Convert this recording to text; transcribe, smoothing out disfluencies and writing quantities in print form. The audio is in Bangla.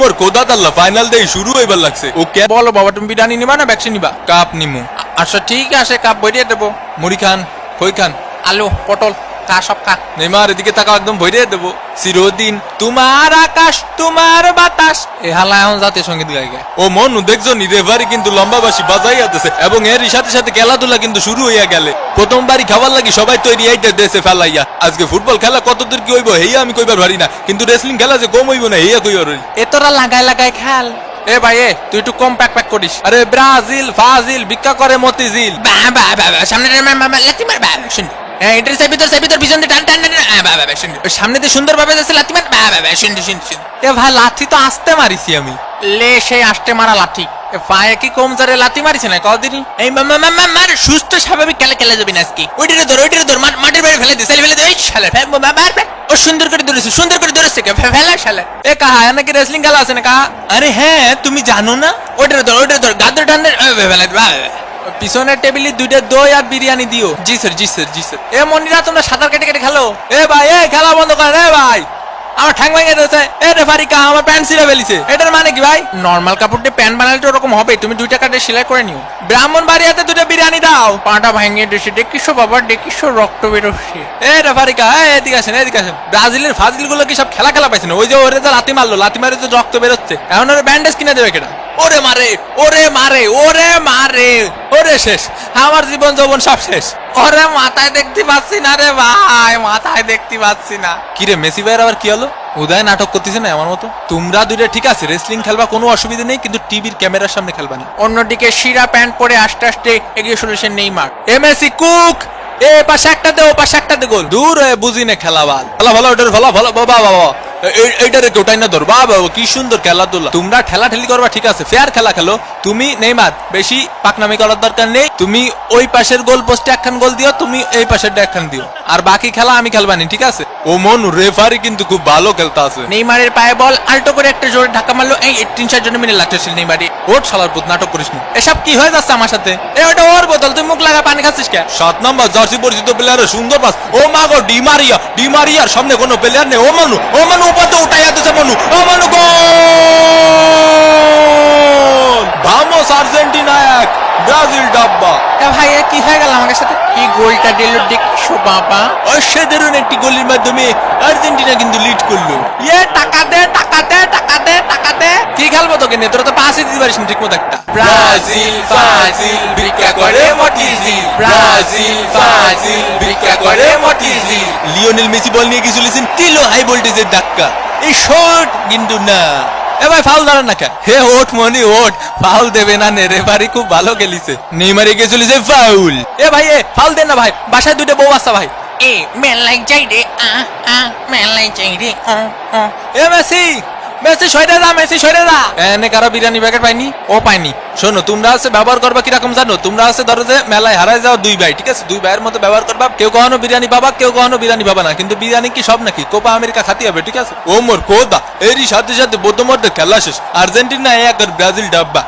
মোর খোদা তাল্লা ফাইনাল দেই শুরু হইবার লাগছে। ওকে বলো বাবা, তুমি বিরিয়ানি নিবা না ভ্যাকসিন নিবা? কাপ নিমু। আচ্ছা ঠিক আছে, কাপ ভরিয়ে দেবো। মুড়ি খান, খই খান, আলু পটল খা, সব খা। নেইমার এদিকে তাকাও, একদম ভরিয়ে দেবো। চিরদিন তোমার আকাশ তোমার বাতাস, এ হালা এখন জাতীয় সঙ্গীত গাই গায়। ও মনু দেখছো নি রেফারি কিন্তু লম্বা বাসি বাজাই আতেছে এবং এরই সাথে সাথে খেলাধুলা কিন্তু শুরু হইয়া গেলে। প্রথমবারই খাবার লাগি সবাই তৈরি এইটা দেশে ফেলাইয়া। আজকে ফুটবল খেলা কতদূর কি হইব হেইয়া আমি কইবার পারি না, কিন্তু রেসলিং খেলা যে কম হইব না হেইয়া কইবার পারি। এ তোরা লাগাই লাগাই খেল। এ ভাই এ তুই একটু কম প্যাক প্যাক করিস। আরে ব্রাজিল ফাজিল ভিক্ষা করে মতিঝিল। সামনে লাথি মার, শুন এটার সাইড ভিতর পিছন দিয়ে টান টান টান, শুন সামনে দিয়ে সুন্দর ভাবে যাচ্ছে লাথি মার, শুন শুন শুন। এ ভাই লাথি তো আসতে মারিছি আমি। লে সেই আষ্টে মারা লাঠি, পায়ে কি কম জারে লাথি মারিছে না কদিনই? এই মার সুস্থ স্বাভাবিক খেলে খেলে যাবি না আজকে। ওইটারে ধর মাটির বাইরে ফেলে দে, ফেলে দে। এই শালা ও সুন্দর করে ধরেছে ফেলা শালা। এ কাহা নাকি রেসলিং খেলা আছে না কাহা? আরে হ্যাঁ, তুমি জানো না? ওইটারে ধর গাদর টান ফেলে দে। পিছনের টেবিলে দুইটা দই আর বিরিয়ানি দিও। জি স্যার জি স্যার জি স্যার। এ মনিরা তোমরা সাঁতার কেটে কেটে খেলো। এ ভাই এ খেলা বন্ধ করেন। এ ভাই আমার ঠ্যাং ভেঙে দিয়েছে। এ রেফারি কাহা আমার প্যান্ট ছিঁড়ে ফেলিছে। এটার মানে কি ভাই? নর্মাল কাপড় দিয়ে প্যান্ট বানালে তো ওরকম হবে, তুমি 2 টাকা দিয়ে সেলাই করে নিও। ব্রাহ্মণবাড়িয়াতে দুটো বিরিয়ানি দাও। পাটা ভাঙিয়ে দিয়েছে, দেখিস বাবা দেখিস রক্ত বেরোচ্ছে। এ রেফারি কাহা এদিকে আসেন এদিকে আসেন। ব্রাজিলের ফাজিল গুলো কি সব খেলা পাইছে না? ওই যে ওরে যে লাথি মারলো, লাথি মারে যে রক্ত বেরোচ্ছে, এখন ওরে ব্যান্ডেজ কিনে দেবে কেটা? ওরে মারে ওরে মারে ওরে মারে ওরে শেষ, আমার জীবন যৌবন সব শেষ। ওরে মাথায় দেখতে পাচ্ছি না রে ভাই, মাথায় দেখতে পাচ্ছি না। কিরে মেসি ভাইয়ের আবার কি হলো? উদয় নাটক করতেছে না আমার মতো? তোমরা দুইটা ঠিক আছে রেসলিং খেলবা, কোনো অসুবিধা নেই, কিন্তু টিভির ক্যামেরার সামনে খেলবা না। অন্যদিকে শিরা প্যান্ট পরে আস্তে আস্তে এগিয়ে চলেছে নেইমার। এমএসি কুক এ পাশে একটা দে ও পাশে একটা দে গোল। দূর হয়ে বুঝি না খেলা বাল। খেলা ভালো ওটার ভালো ভালো বাবা বাবা এইটারে কেউটাই না ধর বাবা কি সুন্দর খেলাধুলা। তোমরা ঠেলা ঠেলি করবা ঠিক আছে, ফেয়ার খেলা খেলো। তুমি নেইমার বেশি পাকনামি করার দরকার নেই। তুমি ওই পাশের গোল পোস্টে একখান গোল দিও, তুমি এই পাশেরটা একখান দিও, আর বাকি খেলা আমি খেলবানি ঠিক আছে? ও মনু রেফারি কিন্তু খুব ভালো খেলতে আছে। নেইমারের পায়ে বল আল্টো করে একটা জোরে ধাক্কা মারলো, এই 3-4 জনের মিলে লাগতেছিল নেইমারি। ওর শালার পুত নাটক করিস না। এসব কি হয়ে যাচ্ছে আমার সাথে? এ ওটা ওর বোতল, তুই মুখ লাগা পানি খাচ্ছিস কে? 7 নম্বর জার্সি পরিচিত প্লেয়ারের সুন্দর পাস। ও মা গো ডিমারিয়ার সামনে কোনো প্লেয়ার নেই। ও মানু উপাতে উঠাইয়া দিছে মনু। ও মানু গোল! ভামোস আর্জেন্টিনা 1 ব্রাজিল ডাব্বা। ভাই কি হয়ে গেল আমার সাথে? কি গোলটা দিল দেখছো বাবা? অসাধারণ একটি গোলের মাধ্যমে আর্জেন্টিনা কিন্তু লিড করলো। ইয়ে টাকা দে টাকা দে টাকা দে টাকা দে। কি খেলবো তোকে নিয়ে? তোরা তো পাসই দিতে পারিস না ঠিক মতো একটা। ব্রাজিল ফাজিল ভিক্ষা করে মতিঝিল, ব্রাজিল ফাজিল ভিক্ষা করে মতিঝিল। লিওনেল মেসি বল নিয়ে কিছু লিসেন দিল হাই ভোল্টেজের ধাক্কা। এই শট কিন্তু না। এ ভাই ফাউল দাঁড়ান না কে? হে ওঠ মনি ওঠ, ফাউল দেবে না নে, রেফারি খুব ভালো খেলিছে। নেইমার এগিয়ে চলেছে ফাউল। এ ভাই এ ফাউল দেন না ভাই, বাসায় দুটো বউ আসছে ভাই। এ মেলাই যাই রে মেলাই যাই রে। এ মেসি মেসি সরে যা। এনে কারো বিরিয়ানি প্যাকেট পাইনি? ও পাইনি। শোনো তোমরা আছে ব্যবহার করবা কিরকম জানো? তোমরা আছে ধরো যে মেলায় হারায় যাও 2 ভাই ঠিক আছে, 2 ভাইয়ের মতো ব্যবহার করবা। কেউ কখনো বিরিয়ানি পাবা, কেউ কখনো বিরিয়ানি পাবা না, কিন্তু বিরিয়ানি কি সব নাকি? কোপা আমেরিকা খাতি হবে ঠিক আছে? ও মোর কোদা এরই সাথে সাথে বৌদ্ধ মধ্যে খেলা শেষ। আর্জেন্টিনা 1 আর ব্রাজিল ডাব্বা।